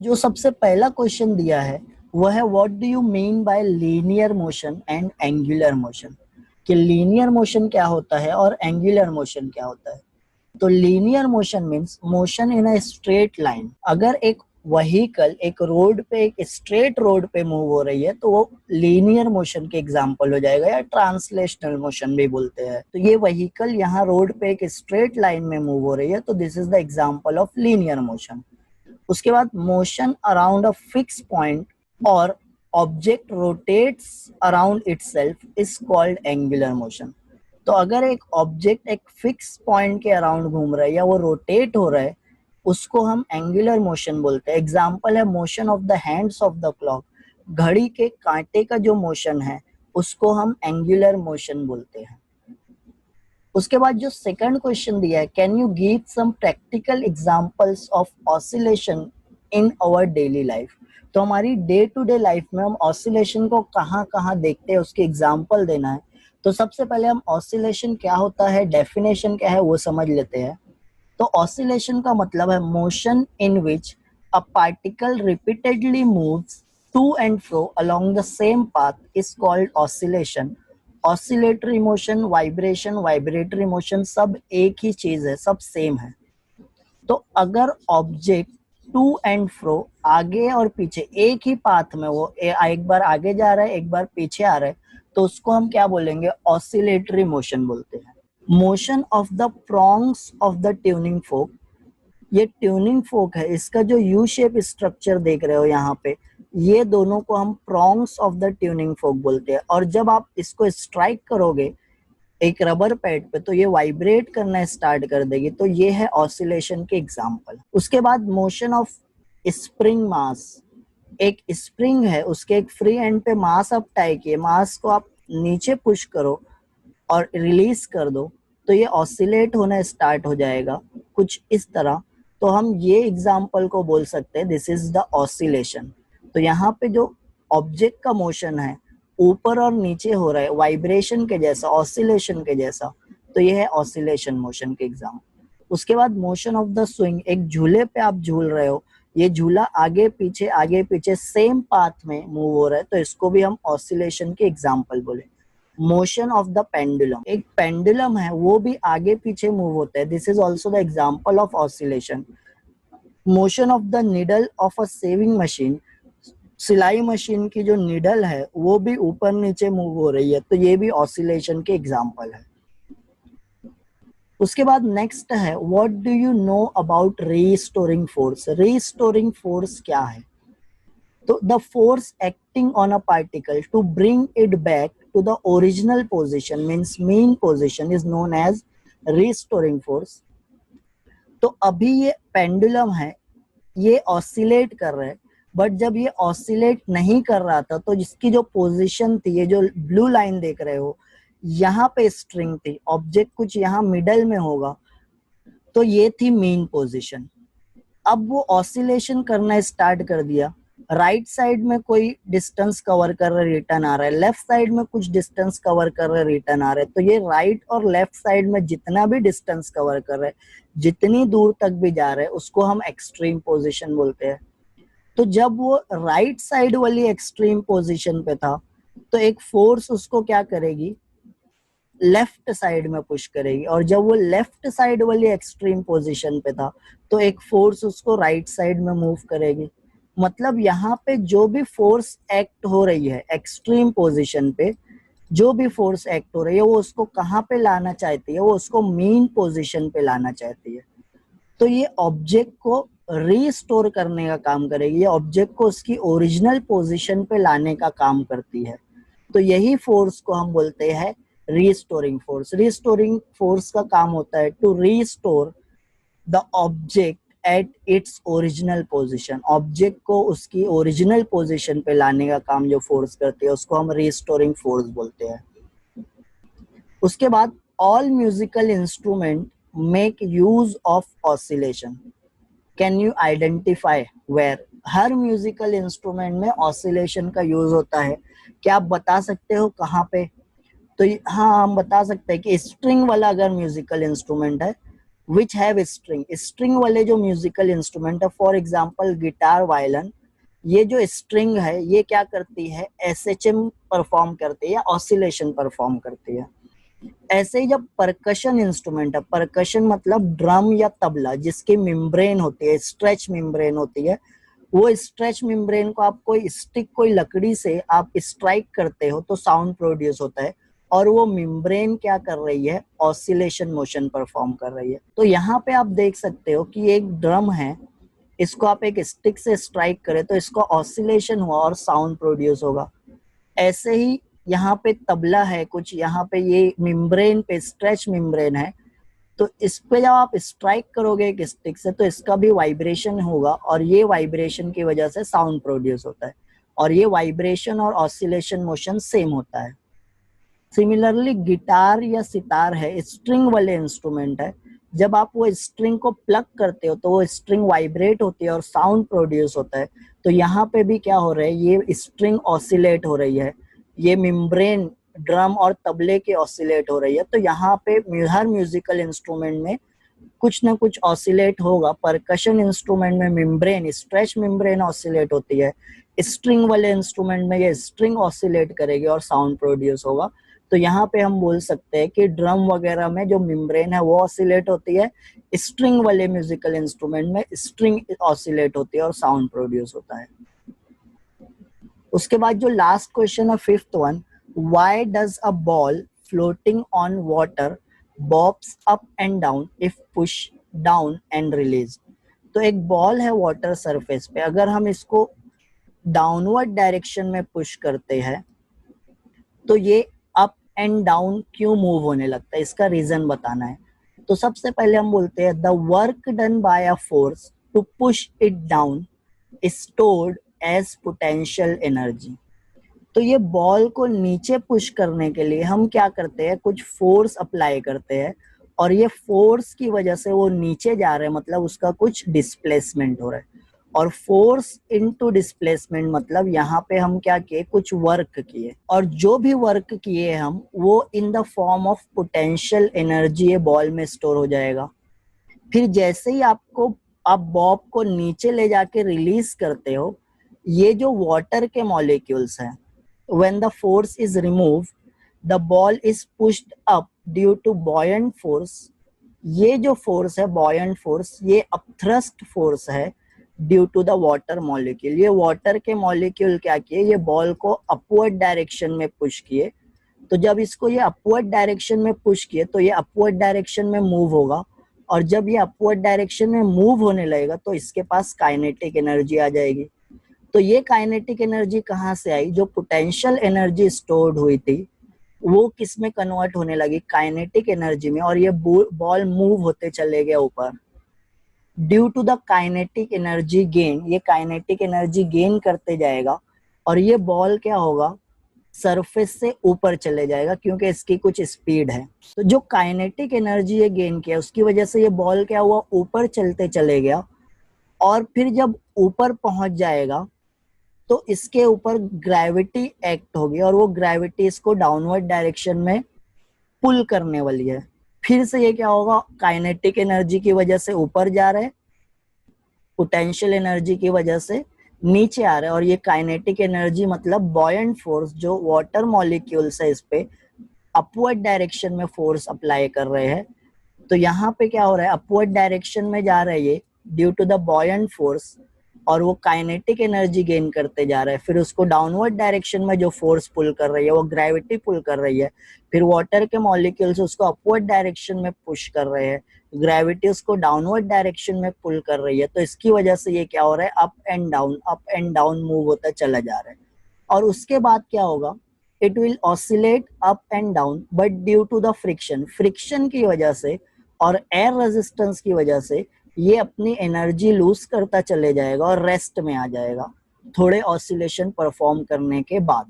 जो सबसे पहला क्वेश्चन दिया है वह है what do you mean by linear motion and angular motion, कि लीनियर मोशन क्या होता है और एंगुलर मोशन क्या होता है। तो linear motion means motion in a straight line. अगर एक व्हीकल एक रोड पे एक स्ट्रेट रोड पे मूव हो रही है तो वो लीनियर मोशन के एग्जांपल हो जाएगा, या ट्रांसलेशनल मोशन भी बोलते हैं। तो ये व्हीकल यहाँ रोड पे एक स्ट्रेट लाइन में मूव हो रही है तो this is the example of linear motion. उसके बाद motion around a fix point और object rotates around itself is called angular motion. तो अगर एक ऑब्जेक्ट एक फिक्स पॉइंट के अराउंड घूम रहा है या वो रोटेट हो रहा है उसको हम एंगुलर मोशन बोलते हैं। एग्जाम्पल है motion of the hands of the clock, घड़ी के कांटे का जो मोशन है उसको हम एंगुलर मोशन बोलते हैं। उसके बाद जो सेकंड क्वेश्चन दिया है, can you give some practical examples of oscillation in our daily life. तो हमारी डे टू डे लाइफ में हम ऑसिलेशन को कहाँ कहाँ देखते हैं उसके एग्जांपल देना है। तो सबसे पहले हम ऑसिलेशन क्या होता है, डेफिनेशन क्या है वो समझ लेते हैं। तो ऑसिलेशन का मतलब है motion in which a particle repeatedly moves to and fro along the same path is called oscillation. Oscillatory motion, vibration, vibratory motion सब एक ही चीज है, सब सेम है। तो अगर ऑब्जेक्ट टू एंड फ्रो आगे और पीछे एक ही पाथ में वो एक बार आगे जा रहा है एक बार पीछे आ रहा है तो उसको हम क्या बोलेंगे, ऑसिलेटरी मोशन बोलते हैं। Motion of the prongs of the tuning फोक, ये ट्यूनिंग फोक है, इसका जो यू शेप स्ट्रक्चर देख रहे हो यहाँ पे, ये दोनों को हम प्रोंग्स ऑफ द ट्यूनिंग फोक बोलते हैं। और जब आप इसको स्ट्राइक करोगे एक रबर पैड पे तो ये वाइब्रेट करना स्टार्ट कर देगी। तो ये है ऑसिलेशन के एग्जांपल। उसके बाद मोशन ऑफ स्प्रिंग मास, एक स्प्रिंग है उसके एक फ्री एंड पे मास आप टाई किए, मास को आप नीचे पुश करो और रिलीज कर दो तो ये ऑसिलेट होना स्टार्ट हो जाएगा कुछ इस तरह। तो हम ये एग्जांपल को बोल सकते हैं दिस इज द ऑसिलेशन। तो यहाँ पे जो ऑब्जेक्ट का मोशन है ऊपर और नीचे हो रहा है वाइब्रेशन के जैसा, ऑसिलेशन के जैसा, तो ये है ऑसिलेशन मोशन के एग्जाम्पल। उसके बाद मोशन ऑफ द स्विंग, एक झूले पे आप झूल रहे हो, ये झूला आगे पीछे सेम पाथ में मूव हो रहा है तो इसको भी हम ऑसिलेशन के एग्जाम्पल बोले। मोशन ऑफ द पेंडुलम, एक पेंडुलम है वो भी आगे पीछे मूव होता है, this is also the example of oscillation. Motion of the needle of a saving machine, सिलाई मशीन की जो निडल है वो भी ऊपर नीचे मूव हो रही है तो ये भी ऑसिलेशन के एग्जाम्पल है। उसके बाद नेक्स्ट है what do you know about restoring force. Restoring force क्या है, तो the force acting on a particle to bring it back to the original position means mean position is known as restoring force. तो अभी ये pendulum है ये oscillate कर रहा है, बट जब ये ऑसिलेट नहीं कर रहा था तो इसकी जो पोजीशन थी, ये जो ब्लू लाइन देख रहे हो यहाँ पे स्ट्रिंग थी, ऑब्जेक्ट कुछ यहाँ मिडल में होगा तो ये थी मेन पोजीशन। अब वो ऑसिलेशन करना स्टार्ट कर दिया, राइट साइड में कोई डिस्टेंस कवर कर रहा है रिटर्न आ रहा है, लेफ्ट साइड में कुछ डिस्टेंस कवर कर रहा है रिटर्न आ रहा है। तो ये राइट और लेफ्ट साइड में जितना भी डिस्टेंस कवर कर रहे हैं जितनी दूर तक भी जा रहे हैं उसको हम एक्सट्रीम पोजीशन बोलते हैं। तो जब वो राइट साइड वाली एक्सट्रीम पोजीशन पे था तो एक फोर्स उसको क्या करेगी, लेफ्ट साइड में पुश करेगी, और जब वो लेफ्ट साइड वाली एक्सट्रीम पोजीशन पे था तो एक फोर्स उसको राइट साइड में मूव करेगी। मतलब यहाँ पे जो भी फोर्स एक्ट हो रही है एक्सट्रीम पोजीशन पे, जो भी फोर्स एक्ट हो रही है वो उसको कहाँ पे लाना चाहती है, वो उसको मीन पोजीशन पे लाना चाहती है। तो ये ऑब्जेक्ट को रीस्टोर करने का काम करेगी, ये ऑब्जेक्ट को उसकी ओरिजिनल पोजीशन पे लाने का काम करती है। तो यही फोर्स को हम बोलते हैं रीस्टोरिंग फोर्स। रीस्टोरिंग फोर्स का काम होता है to restore the object at its original position, object को उसकी ओरिजिनल पोजीशन पे लाने का काम जो फोर्स करती है उसको हम रीस्टोरिंग फोर्स बोलते हैं। उसके बाद all musical instrument make use of oscillation, can you identify where. हर म्यूजिकल इंस्ट्रूमेंट में ऑसिलेशन का यूज होता है, क्या आप बता सकते हो कहाँ पे। तो हाँ हम बता सकते हैं कि स्ट्रिंग वाला अगर म्यूजिकल इंस्ट्रूमेंट है विच हैव स्ट्रिंग, स्ट्रिंग वाले जो म्यूजिकल इंस्ट्रूमेंट है, फॉर एग्जाम्पल गिटार, वायलिन, ये जो स्ट्रिंग है ये क्या करती है, एसएचएम परफॉर्म करती है या ऑसिलेशन परफॉर्म करती है। ऐसे ही जब परकशन इंस्ट्रूमेंट है, परकशन मतलब ड्रम या तबला जिसकी मेम्ब्रेन होती है, स्ट्रेच मेम्ब्रेन होती है, वो स्ट्रेच मेम्ब्रेन को आप कोई स्टिक, कोई लकड़ी से आप स्ट्राइक करते हो तो साउंड प्रोड्यूस होता है, और वो मेम्ब्रेन क्या कर रही है, ऑसिलेशन मोशन परफॉर्म कर रही है। तो यहाँ पे आप देख सकते हो कि एक ड्रम है, इसको आप एक स्टिक से स्ट्राइक करें तो इसको ऑसिलेशन हुआ और साउंड प्रोड्यूस होगा। ऐसे ही यहाँ पे तबला है कुछ, यहाँ पे ये मेम्ब्रेन पे स्ट्रेच मेम्ब्रेन है, तो इस पे जब आप स्ट्राइक करोगे एक स्टिक से तो इसका भी वाइब्रेशन होगा, और ये वाइब्रेशन की वजह से साउंड प्रोड्यूस होता है, और ये वाइब्रेशन और ऑसिलेशन मोशन सेम होता है। सिमिलरली गिटार या सितार है, स्ट्रिंग वाले इंस्ट्रूमेंट है, जब आप वो स्ट्रिंग को प्लग करते हो तो वो स्ट्रिंग वाइब्रेट होती है और साउंड प्रोड्यूस होता है। तो यहाँ पे भी क्या हो रहा है, ये स्ट्रिंग ऑसिलेट हो रही है, ये मेम्ब्रेन ड्रम और तबले की ऑसिलेट हो रही है। तो यहाँ पे हर म्यूजिकल इंस्ट्रूमेंट में कुछ ना कुछ ऑसिलेट होगा। परकशन इंस्ट्रूमेंट में मेम्ब्रेन, स्ट्रेच मेम्ब्रेन ऑसिलेट होती है, स्ट्रिंग वाले इंस्ट्रूमेंट में ये स्ट्रिंग ऑसिलेट करेगी और साउंड प्रोड्यूस होगा। तो यहाँ पे हम बोल सकते हैं कि ड्रम वगैरह में जो मेम्ब्रेन है वो ऑसिलेट होती है, स्ट्रिंग वाले म्यूजिकल इंस्ट्रूमेंट में स्ट्रिंग ऑसिलेट होती है और साउंड प्रोड्यूस होता है। उसके बाद जो लास्ट क्वेश्चन है, fifth one, why does a ball floating on water bobs up and down if push down and release. तो एक बॉल है वाटर सरफेस पे, अगर हम इसको डाउनवर्ड डायरेक्शन में पुश करते हैं तो ये अप एंड डाउन क्यों मूव होने लगता है, इसका रीजन बताना है। तो सबसे पहले हम बोलते हैं the work done by a force to push it down is stored as potential energy. तो ये बॉल को नीचे पुश करने के लिए हम क्या करते हैं, कुछ फोर्स अप्लाई करते हैं, और ये फोर्स की वजह से वो नीचे जा रहे हैं, मतलब उसका कुछ डिस्प्लेसमेंट हो रहा है। और फोर्स इनटू डिस्प्लेसमेंट मतलब यहाँ पे हम क्या किए, कुछ वर्क किए, और जो भी वर्क किए हम वो in the form of potential energy ये बॉल में स्टोर हो जाएगा। फिर जैसे ही आप बॉब को नीचे ले जाके रिलीज करते हो, ये जो वाटर के मॉलिक्यूल्स हैं, when the force is removed the ball is pushed up due to buoyant force। ये जो फोर्स है buoyant फोर्स, ये अपथ्रस्ट फोर्स है due to the water molecule. ये वाटर के मॉलिक्यूल क्या किए, ये बॉल को अपवर्ड डायरेक्शन में पुश किए। तो जब इसको ये अपवर्ड डायरेक्शन में पुश किए तो ये अपवर्ड डायरेक्शन में मूव होगा, और जब ये अपवर्ड डायरेक्शन में मूव होने लगेगा तो इसके पास काइनेटिक एनर्जी आ जाएगी। तो ये काइनेटिक एनर्जी कहाँ से आई, जो पोटेंशियल एनर्जी स्टोर्ड हुई थी वो किस में कन्वर्ट होने लगी, काइनेटिक एनर्जी में, और ये बॉल मूव होते चले गए ऊपर। Due to the kinetic energy gain, ये काइनेटिक एनर्जी गेन करते जाएगा, और ये बॉल क्या होगा, सरफेस से ऊपर चले जाएगा क्योंकि इसकी कुछ स्पीड है। तो जो काइनेटिक एनर्जी ये गेन किया उसकी वजह से ये बॉल क्या हुआ, ऊपर चलते चले गया, और फिर जब ऊपर पहुंच जाएगा तो इसके ऊपर ग्रेविटी एक्ट होगी, और वो ग्रेविटी इसको डाउनवर्ड डायरेक्शन में पुल करने वाली है। फिर से ये क्या होगा, काइनेटिक एनर्जी की वजह से ऊपर जा रहे हैं, पोटेंशियल एनर्जी की वजह से नीचे आ रहे हैं, और ये काइनेटिक एनर्जी मतलब बॉयंट फोर्स जो वाटर मॉलिक्यूल्स है इस पे अपवर्ड डायरेक्शन में फोर्स अप्लाई कर रहे हैं। तो यहाँ पे क्या हो रहा है, अपवर्ड डायरेक्शन में जा रहा है ये due to the buoyant force, और वो काइनेटिक एनर्जी गेन करते जा रहा है। फिर उसको डाउनवर्ड डायरेक्शन में जो फोर्स पुल कर रही है वो ग्रेविटी पुल कर रही है, फिर वाटर के मॉलिक्यूल्स उसको अपवर्ड डायरेक्शन में पुश कर रहे हैं, ग्रेविटी उसको डाउनवर्ड डायरेक्शन में पुल कर रही है। तो इसकी वजह से ये क्या हो रहा है, अप एंड डाउन मूव होता चला जा रहा है। और उसके बाद क्या होगा, it will oscillate up and down but due to the friction की वजह से और एयर रेजिस्टेंस की वजह से ये अपनी एनर्जी लूज करता चले जाएगा और रेस्ट में आ जाएगा थोड़े ऑसिलेशन परफॉर्म करने के बाद।